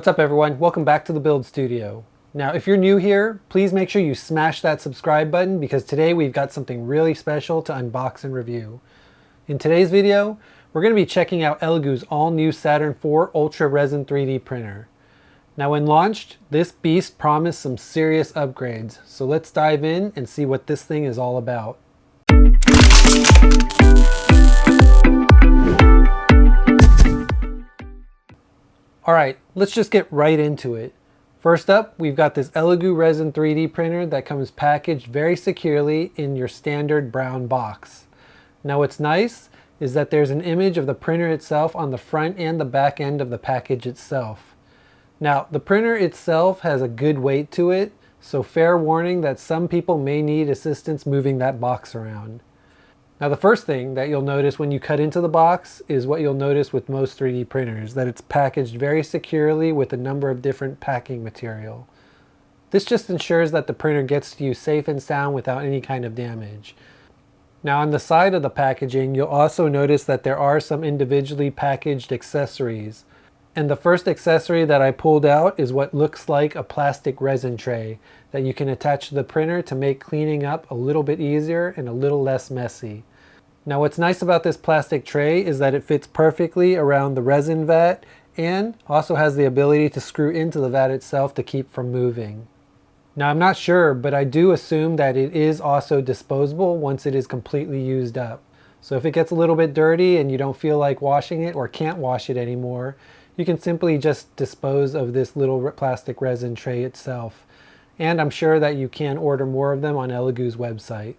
What's up everyone? Welcome back to the Build Studio. Now if you're new here, please make sure you smash that subscribe button because today we've got something really special to unbox and review. In today's video, we're going to be checking out Elegoo's all-new Saturn IV Ultra Resin 3D printer. Now when launched, this beast promised some serious upgrades, so let's dive in and see what this thing is all about. Alright, let's just get right into it. First up, we've got this Elegoo Resin 3D printer that comes packaged very securely in your standard brown box. Now what's nice is that there's an image of the printer itself on the front and the back end of the package itself. Now the printer itself has a good weight to it, so fair warning that some people may need assistance moving that box around. Now the first thing that you'll notice when you cut into the box is what you'll notice with most 3D printers, that it's packaged very securely with a number of different packing material. This just ensures that the printer gets to you safe and sound without any kind of damage. Now on the side of the packaging, you'll also notice that there are some individually packaged accessories. And the first accessory that I pulled out is what looks like a plastic resin tray that you can attach to the printer to make cleaning up a little bit easier and a little less messy. Now what's nice about this plastic tray is that it fits perfectly around the resin vat and also has the ability to screw into the vat itself to keep from moving. Now I'm not sure, but I do assume that it is also disposable once it is completely used up. So if it gets a little bit dirty and you don't feel like washing it or can't wash it anymore, you can simply just dispose of this little plastic resin tray itself. And I'm sure that you can order more of them on Elegoo's website.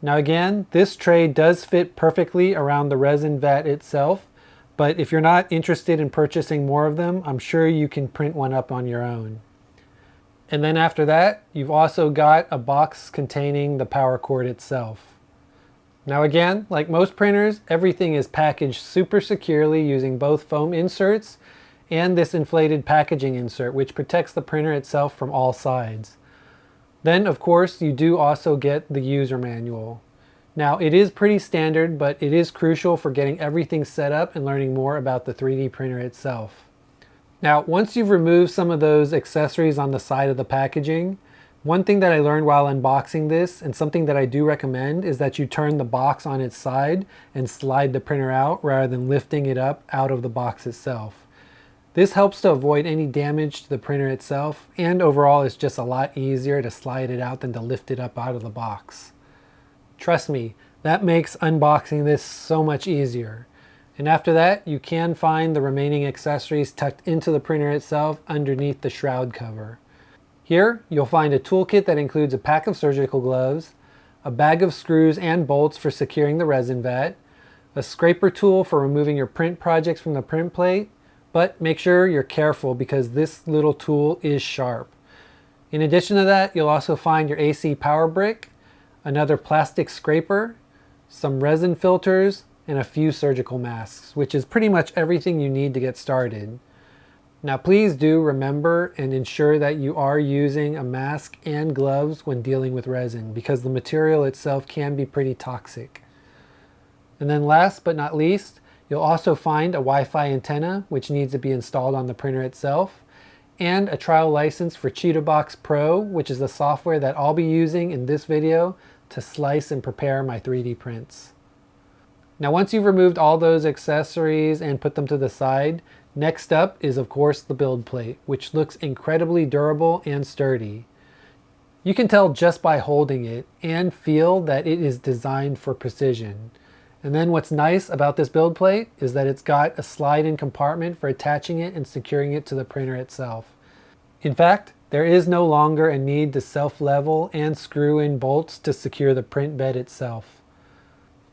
Now again, this tray does fit perfectly around the resin vat itself, but if you're not interested in purchasing more of them, I'm sure you can print one up on your own. And then after that, you've also got a box containing the power cord itself. Now again, like most printers, everything is packaged super securely using both foam inserts and this inflated packaging insert, which protects the printer itself from all sides. Then of course you do also get the user manual. Now it is pretty standard, but it is crucial for getting everything set up and learning more about the 3D printer itself. Now once you've removed some of those accessories on the side of the packaging, one thing that I learned while unboxing this, and something that I do recommend, is that you turn the box on its side and slide the printer out rather than lifting it up out of the box itself. This helps to avoid any damage to the printer itself, and overall it's just a lot easier to slide it out than to lift it up out of the box. Trust me, that makes unboxing this so much easier. And after that, you can find the remaining accessories tucked into the printer itself underneath the shroud cover. Here, you'll find a toolkit that includes a pack of surgical gloves, a bag of screws and bolts for securing the resin vat, a scraper tool for removing your print projects from the print plate, but make sure you're careful because this little tool is sharp. In addition to that, you'll also find your AC power brick, another plastic scraper, some resin filters, and a few surgical masks, which is pretty much everything you need to get started. Now please do remember and ensure that you are using a mask and gloves when dealing with resin because the material itself can be pretty toxic. And then last but not least, you'll also find a Wi-Fi antenna which needs to be installed on the printer itself, and a trial license for CheetahBox Pro, which is the software that I'll be using in this video to slice and prepare my 3D prints. Now once you've removed all those accessories and put them to the side, next up is of course the build plate, which looks incredibly durable and sturdy. You can tell just by holding it and feel that it is designed for precision. And then what's nice about this build plate is that it's got a slide-in compartment for attaching it and securing it to the printer itself. In fact, there is no longer a need to self-level and screw in bolts to secure the print bed itself.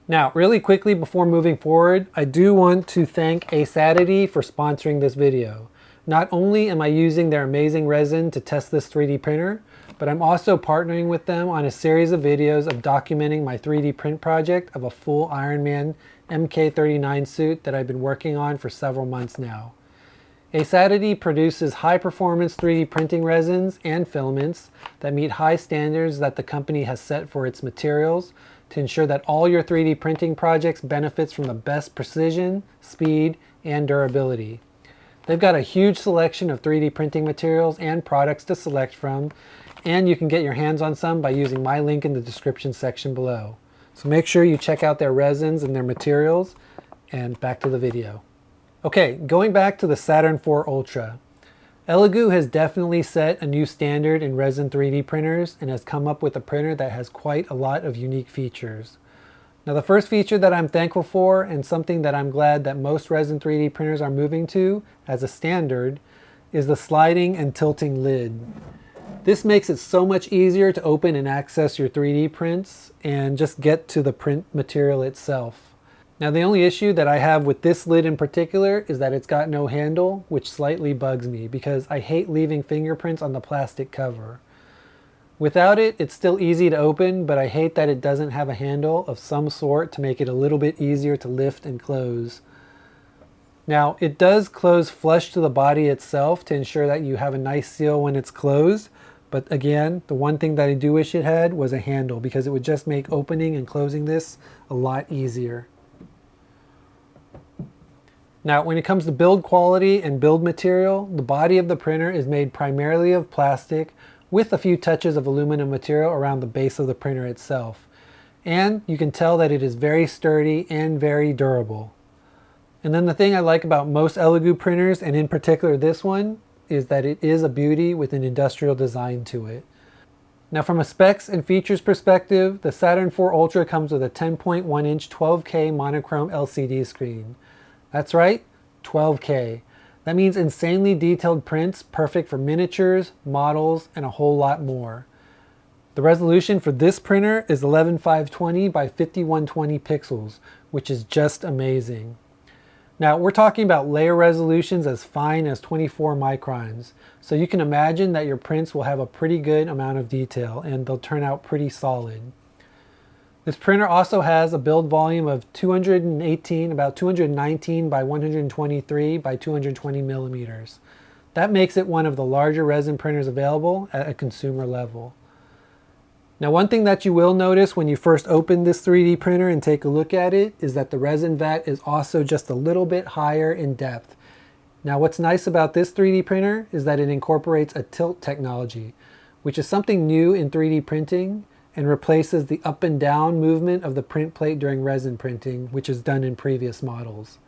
Now, really quickly before moving forward, I do want to thank Saturn for sponsoring this video. Not only am I using their amazing resin to test this 3D printer, but I'm also partnering with them on a series of videos of documenting my 3D print project of a full Iron Man MK39 suit that I've been working on for several months now. Saturn produces high-performance 3D printing resins and filaments that meet high standards that the company has set for its materials to ensure that all your 3D printing projects benefits from the best precision, speed, and durability. They've got a huge selection of 3D printing materials and products to select from, and you can get your hands on some by using my link in the description section below. So make sure you check out their resins and their materials, and back to the video. Okay, going back to the Saturn IV Ultra. Elegoo has definitely set a new standard in resin 3D printers and has come up with a printer that has quite a lot of unique features. Now the first feature that I'm thankful for, and something that I'm glad that most resin 3D printers are moving to as a standard, is the sliding and tilting lid. This makes it so much easier to open and access your 3D prints and just get to the print material itself. Now the only issue that I have with this lid in particular is that it's got no handle, which slightly bugs me because I hate leaving fingerprints on the plastic cover. Without it, it's still easy to open, but I hate that it doesn't have a handle of some sort to make it a little bit easier to lift and close. Now it does close flush to the body itself to ensure that you have a nice seal when it's closed, but again, the one thing that I do wish it had was a handle because it would just make opening and closing this a lot easier. Now, when it comes to build quality and build material, the body of the printer is made primarily of plastic with a few touches of aluminum material around the base of the printer itself. And you can tell that it is very sturdy and very durable. And then the thing I like about most Elegoo printers, and in particular this one, is that it is a beauty with an industrial design to it. Now from a specs and features perspective, the Saturn IV Ultra comes with a 10.1 inch 12K monochrome LCD screen. That's right, 12K. That means insanely detailed prints, perfect for miniatures, models, and a whole lot more. The resolution for this printer is 11520 by 5120 pixels, which is just amazing. Now we're talking about layer resolutions as fine as 24 microns, so you can imagine that your prints will have a pretty good amount of detail and they'll turn out pretty solid. This printer also has a build volume of about 219 by 123 by 220 millimeters. That makes it one of the larger resin printers available at a consumer level. Now one thing that you will notice when you first open this 3D printer and take a look at it is that the resin vat is also just a little bit higher in depth. Now what's nice about this 3D printer is that it incorporates a tilt technology, which is something new in 3D printing and replaces the up and down movement of the print plate during resin printing, which is done in previous models.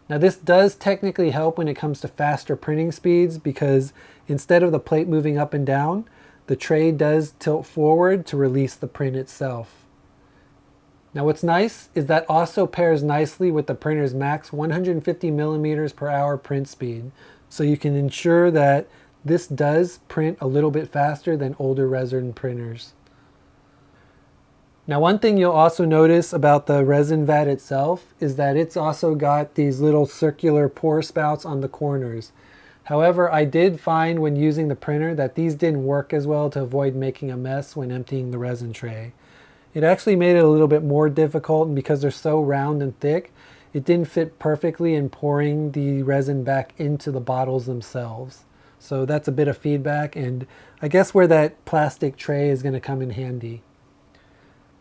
Now this does technically help when it comes to faster printing speeds because instead of the plate moving up and down, the tray does tilt forward to release the print itself. Now what's nice is that also pairs nicely with the printer's max 150 millimeters per hour print speed, so you can ensure that this does print a little bit faster than older resin printers. Now one thing you'll also notice about the resin vat itself is that it's also got these little circular pour spouts on the corners. However, I did find when using the printer that these didn't work as well to avoid making a mess when emptying the resin tray. It actually made it a little bit more difficult, and because they're so round and thick, it didn't fit perfectly in pouring the resin back into the bottles themselves. So that's a bit of feedback, and I guess where that plastic tray is going to come in handy.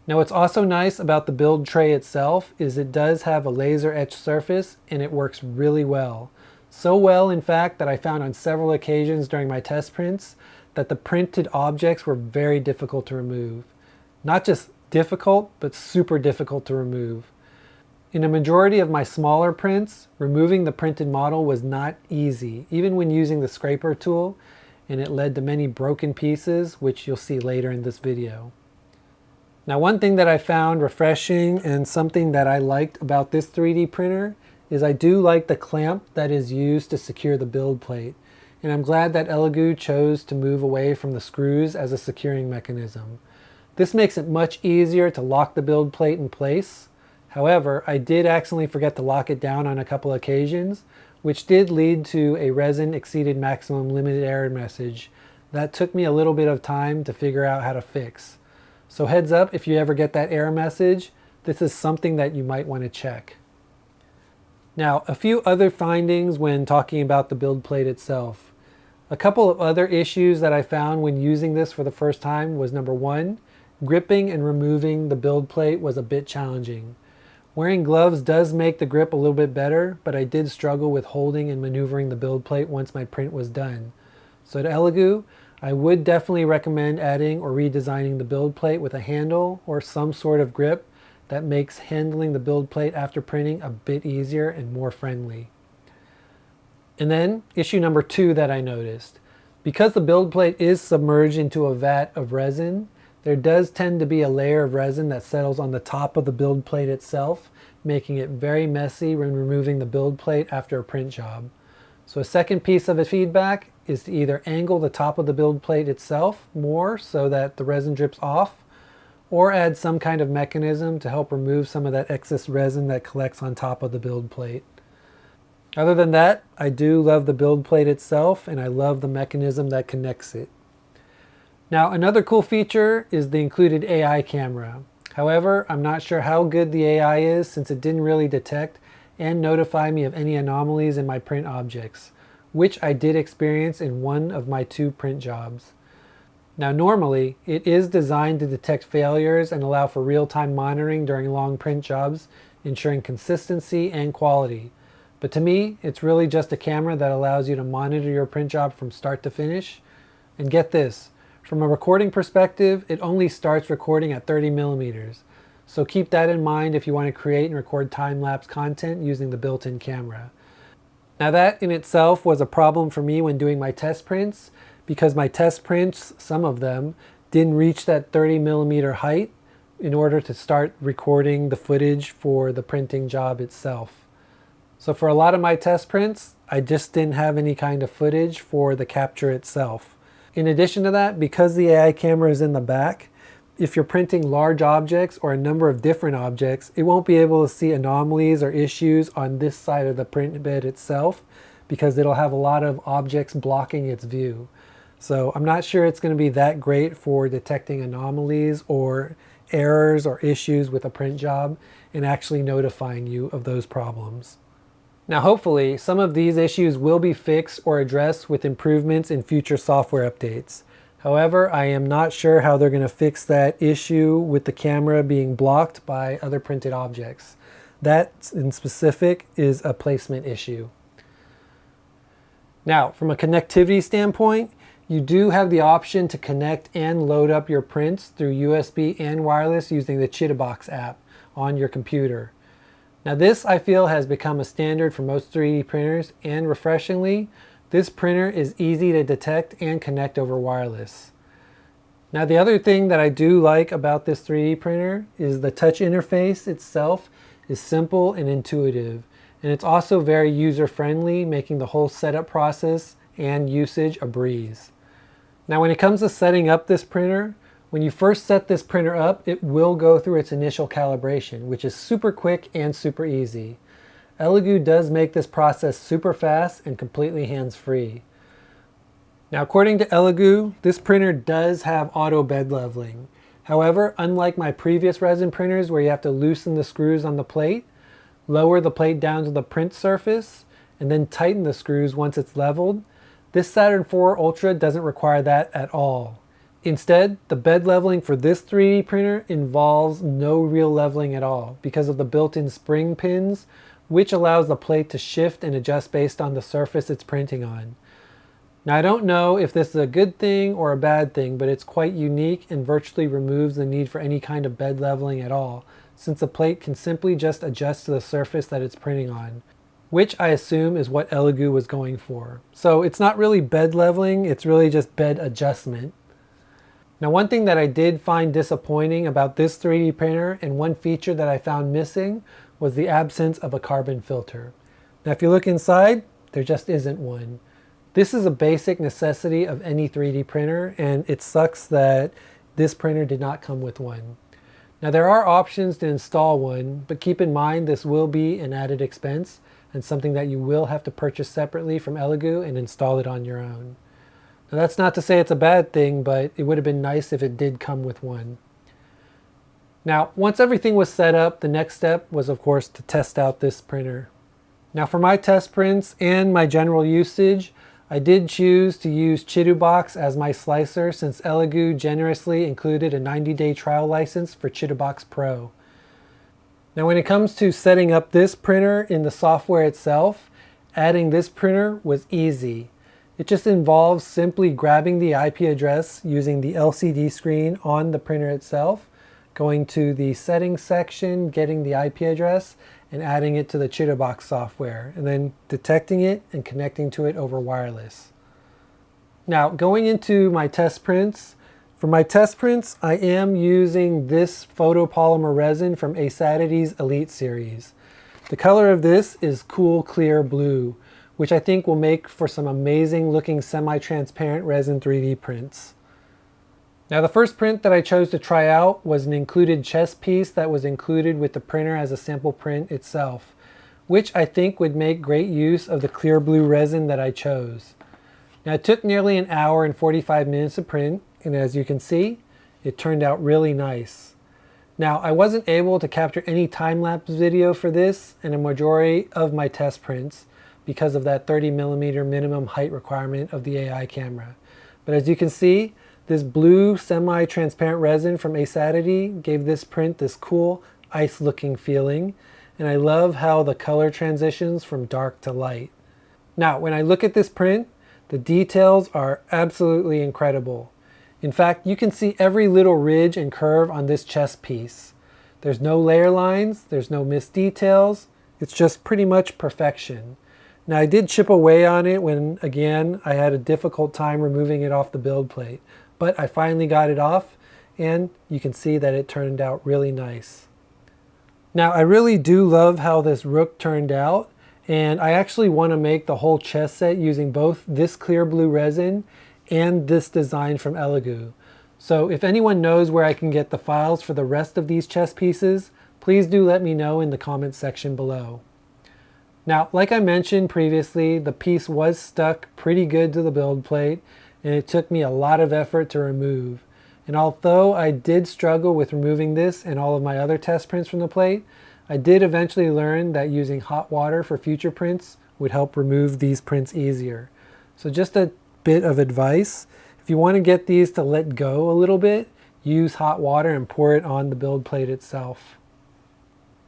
Now what's also nice about the build tray itself is it does have a laser etched surface and it works really well. So well in fact that I found on several occasions during my test prints that the printed objects were very difficult to remove. Not just difficult, but super difficult to remove. In a majority of my smaller prints, removing the printed model was not easy, even when using the scraper tool, and it led to many broken pieces, which you'll see later in this video. Now one thing that I found refreshing and something that I liked about this 3D printer is I do like the clamp that is used to secure the build plate. And I'm glad that Elegoo chose to move away from the screws as a securing mechanism. This makes it much easier to lock the build plate in place. However, I did accidentally forget to lock it down on a couple occasions, which did lead to a resin exceeded maximum limited error message. That took me a little bit of time to figure out how to fix. So heads up, if you ever get that error message, this is something that you might want to check. Now, a few other findings when talking about the build plate itself. A couple of other issues that I found when using this for the first time was number one, gripping and removing the build plate was a bit challenging. Wearing gloves does make the grip a little bit better, but I did struggle with holding and maneuvering the build plate once my print was done. So at Elegoo, I would definitely recommend adding or redesigning the build plate with a handle or some sort of grip that makes handling the build plate after printing a bit easier and more friendly. And then issue number 2 that I noticed. Because the build plate is submerged into a vat of resin, there does tend to be a layer of resin that settles on the top of the build plate itself, making it very messy when removing the build plate after a print job. So a second piece of feedback is to either angle the top of the build plate itself more so that the resin drips off, or add some kind of mechanism to help remove some of that excess resin that collects on top of the build plate. Other than that, I do love the build plate itself, and I love the mechanism that connects it. Now, another cool feature is the included AI camera. However, I'm not sure how good the AI is since it didn't really detect and notify me of any anomalies in my print objects, which I did experience in one of my 2 print jobs. Now, normally, it is designed to detect failures and allow for real-time monitoring during long print jobs, ensuring consistency and quality. But to me, it's really just a camera that allows you to monitor your print job from start to finish. And get this, from a recording perspective, it only starts recording at 30 millimeters. So keep that in mind if you want to create and record time-lapse content using the built-in camera. Now that in itself was a problem for me when doing my test prints, because my test prints, some of them, didn't reach that 30 millimeter height in order to start recording the footage for the printing job itself. So for a lot of my test prints, I just didn't have any kind of footage for the capture itself. In addition to that, because the AI camera is in the back, if you're printing large objects or a number of different objects, it won't be able to see anomalies or issues on this side of the print bed itself because it'll have a lot of objects blocking its view. So I'm not sure it's going to be that great for detecting anomalies or errors or issues with a print job and actually notifying you of those problems. Now hopefully some of these issues will be fixed or addressed with improvements in future software updates. However, I am not sure how they're going to fix that issue with the camera being blocked by other printed objects. That in specific is a placement issue. Now, from a connectivity standpoint, you do have the option to connect and load up your prints through USB and wireless using the Chitabox app on your computer. Now this, I feel, has become a standard for most 3D printers, and refreshingly, this printer is easy to detect and connect over wireless. Now the other thing that I do like about this 3D printer is the touch interface itself is simple and intuitive, and it's also very user-friendly, making the whole setup process and usage a breeze. Now when it comes to setting up this printer, when you first set this printer up, it will go through its initial calibration, which is super quick and super easy. Elegoo does make this process super fast and completely hands-free. Now according to Elegoo, this printer does have auto bed leveling. However, unlike my previous resin printers where you have to loosen the screws on the plate, lower the plate down to the print surface, and then tighten the screws once it's leveled, this Saturn IV Ultra doesn't require that at all. Instead, the bed leveling for this 3D printer involves no real leveling at all because of the built-in spring pins, which allows the plate to shift and adjust based on the surface it's printing on. Now I don't know if this is a good thing or a bad thing, but it's quite unique and virtually removes the need for any kind of bed leveling at all, since the plate can simply just adjust to the surface that it's printing on, which I assume is what Elegoo was going for. So it's not really bed leveling, it's really just bed adjustment. Now one thing that I did find disappointing about this 3D printer, and one feature that I found missing, was the absence of a carbon filter. Now if you look inside, there just isn't one. This is a basic necessity of any 3D printer, and it sucks that this printer did not come with one. Now there are options to install one, but keep in mind this will be an added expense and something that you will have to purchase separately from Elegoo and install it on your own. Now that's not to say it's a bad thing, but it would have been nice if it did come with one. Now, once everything was set up, the next step was of course to test out this printer. Now for my test prints and my general usage, I did choose to use Chitabox as my slicer since Elegoo generously included a 90-day trial license for Chitabox Pro. Now when it comes to setting up this printer in the software itself, adding this printer was easy. It just involves simply grabbing the IP address using the LCD screen on the printer itself, going to the settings section, getting the IP address, and adding it to the Chitterbox software, and then detecting it and connecting to it over wireless. Now going into my test prints, for my test prints, I am using this photopolymer resin from Asatity's Elite series. The color of this is cool clear blue, which I think will make for some amazing looking semi-transparent resin 3D prints. Now the first print that I chose to try out was an included chest piece that was included with the printer as a sample print itself, which I think would make great use of the clear blue resin that I chose. Now it took nearly an hour and 45 minutes to print, and as you can see, it turned out really nice. Now I wasn't able to capture any time-lapse video for this and a majority of my test prints because of that 30mm minimum height requirement of the AI camera. But as you can see, this blue semi-transparent resin from Asatity gave this print this cool ice-looking feeling, and I love how the color transitions from dark to light. Now when I look at this print, the details are absolutely incredible. In fact, you can see every little ridge and curve on this chest piece. There's no layer lines, there's no missed details, it's just pretty much perfection. Now I did chip away on it when, again, I had a difficult time removing it off the build plate, but I finally got it off, and you can see that it turned out really nice. Now I really do love how this rook turned out, and I actually want to make the whole chest set using both this clear blue resin and this design from Elegoo. So if anyone knows where I can get the files for the rest of these chest pieces, please do let me know in the comments section below. Now, like I mentioned previously, the piece was stuck pretty good to the build plate, and it took me a lot of effort to remove. And although I did struggle with removing this and all of my other test prints from the plate, I did eventually learn that using hot water for future prints would help remove these prints easier. So just a bit of advice, if you want to get these to let go a little bit, use hot water and pour it on the build plate itself.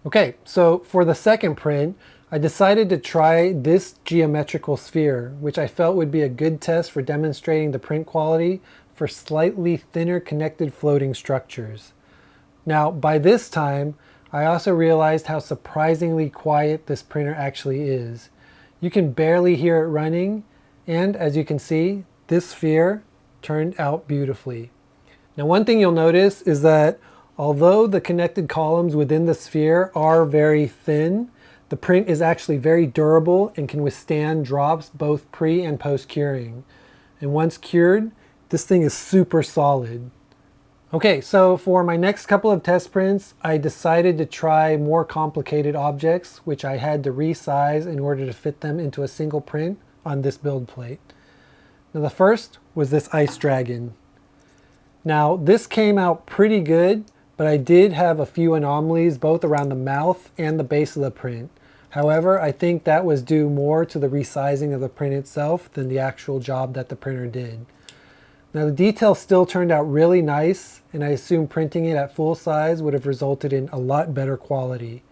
Okay, so for the second print, I decided to try this geometrical sphere, which I felt would be a good test for demonstrating the print quality for slightly thinner connected floating structures. Now, by this time, I also realized how surprisingly quiet this printer actually is. You can barely hear it running, and as you can see, this sphere turned out beautifully. Now one thing you'll notice is that although the connected columns within the sphere are very thin, the print is actually very durable and can withstand drops both pre and post curing. And once cured, this thing is super solid. Okay, so for my next couple of test prints, I decided to try more complicated objects, which I had to resize in order to fit them into a single print on this build plate. Now the first was this ice dragon. Now this came out pretty good, but I did have a few anomalies both around the mouth and the base of the print. However, I think that was due more to the resizing of the print itself than the actual job that the printer did. Now the detail still turned out really nice, and I assume printing it at full size would have resulted in a lot better quality.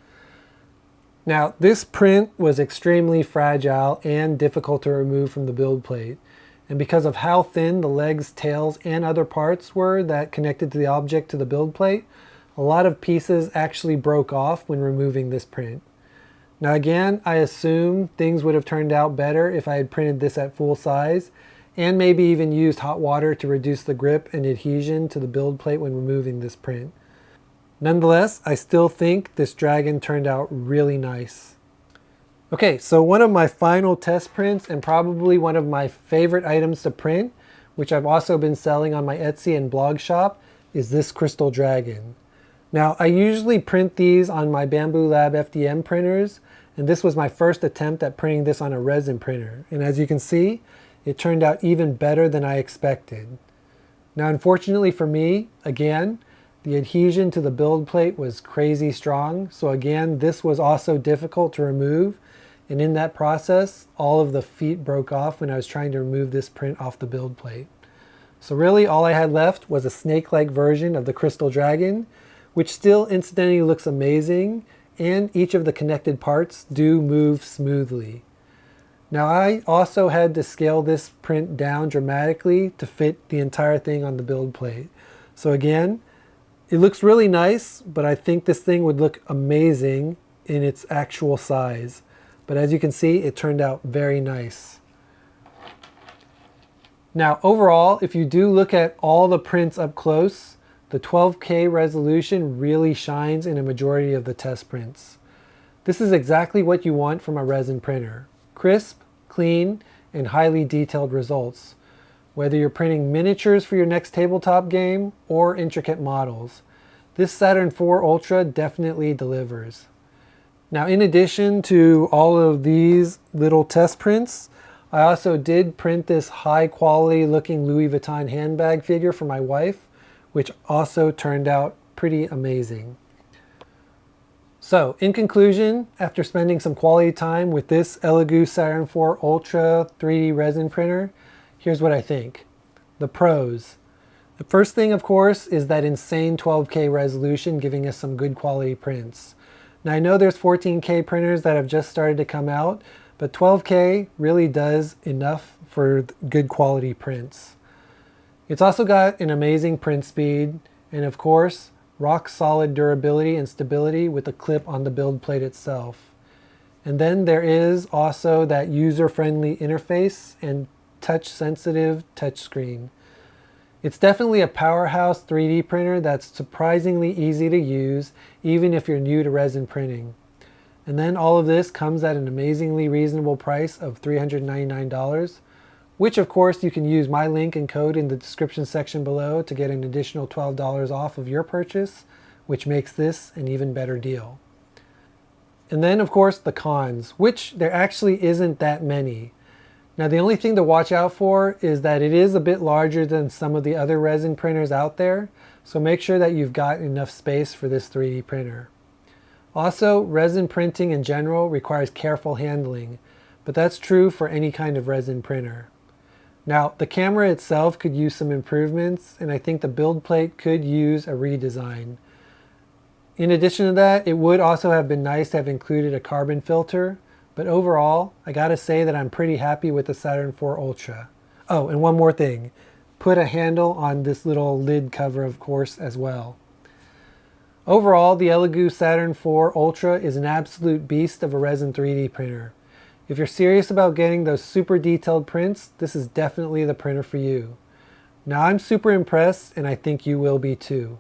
Now this print was extremely fragile and difficult to remove from the build plate, and because of how thin the legs, tails, and other parts were that connected to the object to the build plate, a lot of pieces actually broke off when removing this print. Now again, I assume things would have turned out better if I had printed this at full size, and maybe even used hot water to reduce the grip and adhesion to the build plate when removing this print. Nonetheless, I still think this dragon turned out really nice. Okay, so one of my final test prints and probably one of my favorite items to print, which I've also been selling on my Etsy and blog shop, is this crystal dragon. Now, I usually print these on my Bamboo Lab FDM printers, and this was my first attempt at printing this on a resin printer. And as you can see, it turned out even better than I expected. Now, unfortunately for me, again, the adhesion to the build plate was crazy strong, so again, this was also difficult to remove, and in that process, all of the feet broke off when I was trying to remove this print off the build plate. So really, all I had left was a snake-like version of the crystal dragon, which still incidentally looks amazing, and each of the connected parts do move smoothly. Now I also had to scale this print down dramatically to fit the entire thing on the build plate. So again, it looks really nice, but I think this thing would look amazing in its actual size. But as you can see, it turned out very nice. Now overall, if you do look at all the prints up close, the 12K resolution really shines in a majority of the test prints. This is exactly what you want from a resin printer. Crisp, clean, and highly detailed results. Whether you're printing miniatures for your next tabletop game or intricate models, this Saturn IV Ultra definitely delivers. Now, in addition to all of these little test prints, I also did print this high quality looking Louis Vuitton handbag figure for my wife, which also turned out pretty amazing. So, in conclusion, after spending some quality time with this Elegoo Saturn IV Ultra 3D resin printer, here's what I think. The pros. The first thing, of course, is that insane 12K resolution giving us some good quality prints. Now I know there's 14K printers that have just started to come out, but 12K really does enough for good quality prints. It's also got an amazing print speed, and of course, rock solid durability and stability with a clip on the build plate itself. And then there is also that user-friendly interface and touch-sensitive touchscreen. It's definitely a powerhouse 3D printer that's surprisingly easy to use, even if you're new to resin printing. And then all of this comes at an amazingly reasonable price of $399, which of course you can use my link and code in the description section below to get an additional $12 off of your purchase, which makes this an even better deal. And then of course the cons, which there actually isn't that many. Now the only thing to watch out for is that it is a bit larger than some of the other resin printers out there, so make sure that you've got enough space for this 3D printer. Also, resin printing in general requires careful handling, but that's true for any kind of resin printer. Now the camera itself could use some improvements, and I think the build plate could use a redesign. In addition to that, it would also have been nice to have included a carbon filter, but overall, I gotta say that I'm pretty happy with the Saturn IV Ultra. Oh, and one more thing. Put a handle on this little lid cover, of course, as well. Overall, the Elegoo Saturn IV Ultra is an absolute beast of a resin 3D printer. If you're serious about getting those super detailed prints, this is definitely the printer for you. Now, I'm super impressed, and I think you will be too.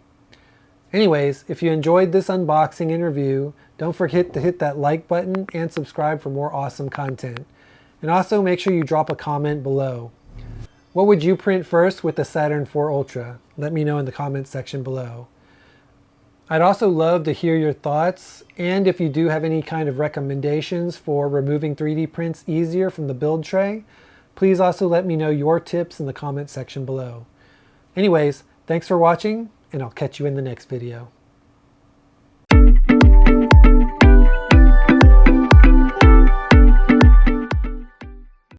Anyways, if you enjoyed this unboxing and review, don't forget to hit that like button and subscribe for more awesome content. And also make sure you drop a comment below. What would you print first with the Saturn IV Ultra? Let me know in the comment section below. I'd also love to hear your thoughts, and if you do have any kind of recommendations for removing 3D prints easier from the build tray, please also let me know your tips in the comment section below. Anyways, thanks for watching, and I'll catch you in the next video.